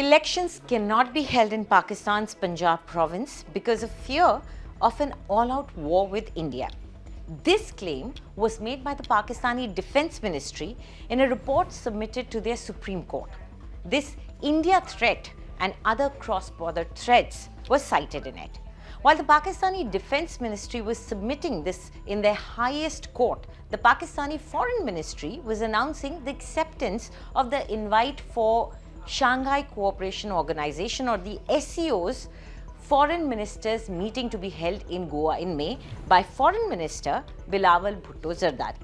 Elections cannot be held in Pakistan's Punjab province because of fear of an all-out war with India. This claim was made by the Pakistani Defence Ministry in a report submitted to their Supreme Court. This India threat and other cross-border threats was cited in it. While the Pakistani Defence Ministry was submitting this in their highest court, the Pakistani Foreign Ministry was announcing the acceptance of the invite for Shanghai Cooperation Organisation or the SCO's Foreign Ministers meeting to be held in Goa in May by Foreign Minister Bilawal Bhutto-Zardari.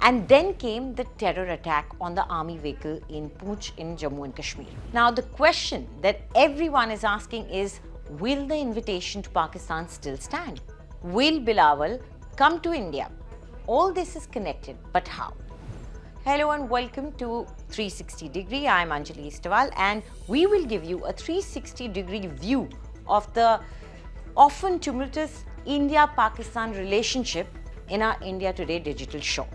And then came the terror attack on the army vehicle in Poonch in Jammu and Kashmir. Now the question that everyone is asking is, will the invitation to Pakistan still stand? Will Bilawal come to India? All this is connected, but how? Hello and welcome to 360 Degree. I am Anjilee Istwal and we will give you a 360 degree view of the often tumultuous India-Pakistan relationship in our India Today digital show.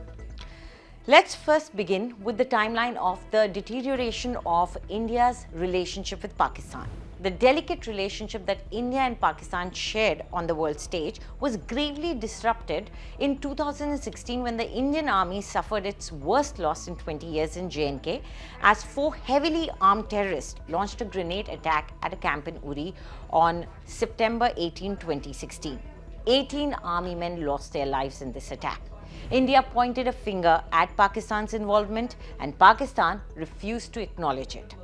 Let's first begin with the timeline of the deterioration of India's relationship with Pakistan. The delicate relationship that India and Pakistan shared on the world stage was gravely disrupted in 2016 when the Indian army suffered its worst loss in 20 years in J&K as 4 heavily armed terrorists launched a grenade attack at a camp in Uri on September 18, 2016. 18 army men lost their lives in this attack. India pointed a finger at Pakistan's involvement and Pakistan refused to acknowledge it,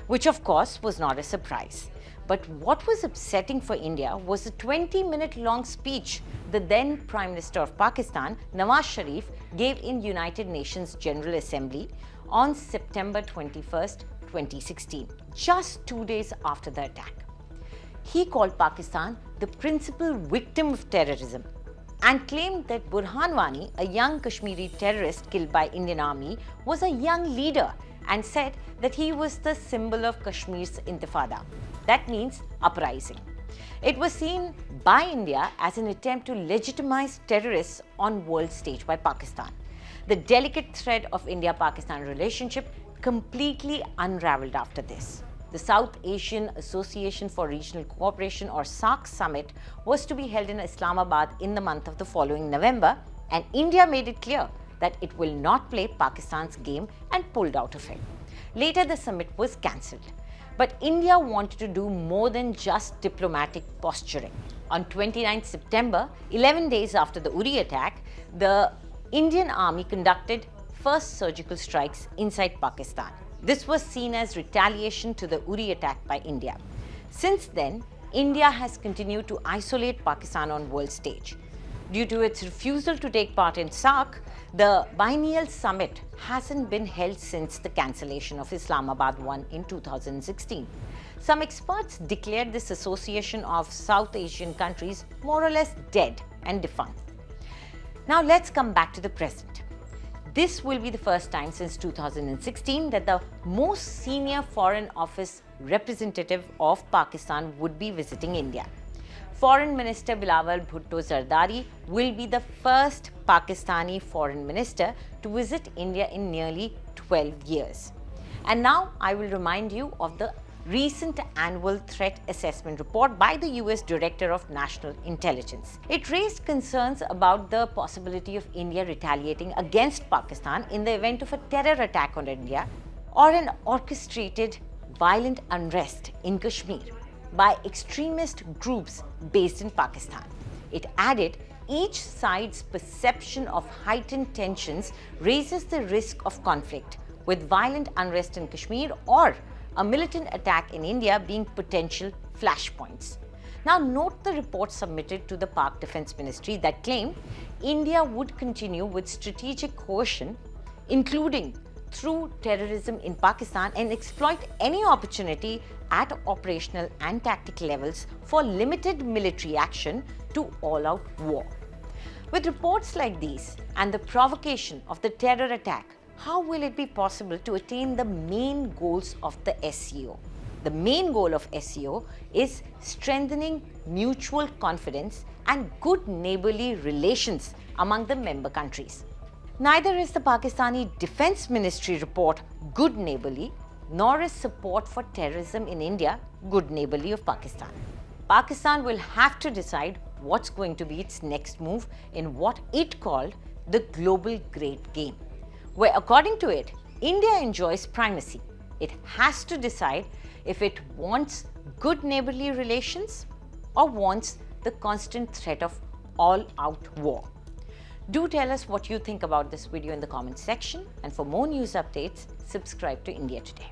which of course was not a surprise. But what was upsetting for India was the 20-minute-long speech the then Prime Minister of Pakistan, Nawaz Sharif, gave in United Nations General Assembly on September 21st, 2016, just 2 days after the attack. He called Pakistan the principal victim of terrorism and claimed that Burhan Wani, a young Kashmiri terrorist killed by Indian army, was a young leader and said that he was the symbol of Kashmir's intifada. That means uprising. It was seen by India as an attempt to legitimize terrorists on world stage by Pakistan. The delicate thread of India-Pakistan relationship completely unraveled after this. The South Asian Association for Regional Cooperation or SAARC summit was to be held in Islamabad in the month of the following November, and India made it clear that it will not play Pakistan's game and pulled out of it. Later, the summit was cancelled. But India wanted to do more than just diplomatic posturing. On 29 September, 11 days after the Uri attack, the Indian army conducted first surgical strikes inside Pakistan. This was seen as retaliation to the Uri attack by India. Since then, India has continued to isolate Pakistan on world stage. Due to its refusal to take part in SAARC, the biennial summit hasn't been held since the cancellation of Islamabad one in 2016. Some experts declared this association of South Asian countries more or less dead and defunct. Now let's come back to the present. This will be the first time since 2016 that the most senior Foreign Office representative of Pakistan would be visiting India. Foreign Minister Bilawal Bhutto-Zardari will be the first Pakistani Foreign Minister to visit India in nearly 12 years. And now I will remind you of the recent annual threat assessment report by the US Director of National Intelligence. It raised concerns about the possibility of India retaliating against Pakistan in the event of a terror attack on India or an orchestrated violent unrest in Kashmir by extremist groups based in Pakistan. It added, each side's perception of heightened tensions raises the risk of conflict, with violent unrest in Kashmir or a militant attack in India being potential flashpoints. Now note the report submitted to the Pak Defence Ministry that claimed India would continue with strategic coercion, including through terrorism in Pakistan, and exploit any opportunity at operational and tactical levels for limited military action to all-out war. With reports like these and the provocation of the terror attack, how will it be possible to attain the main goals of the SCO? The main goal of SCO is strengthening mutual confidence and good neighborly relations among the member countries. Neither is the Pakistani Defence Ministry report good neighborly nor is support for terrorism in India good neighborly of Pakistan. Pakistan will have to decide what's going to be its next move in what it called the global great game, where according to it, India enjoys primacy. It has to decide if it wants good neighborly relations or wants the constant threat of all-out war. Do tell us what you think about this video in the comment section, and for more news updates, subscribe to India Today.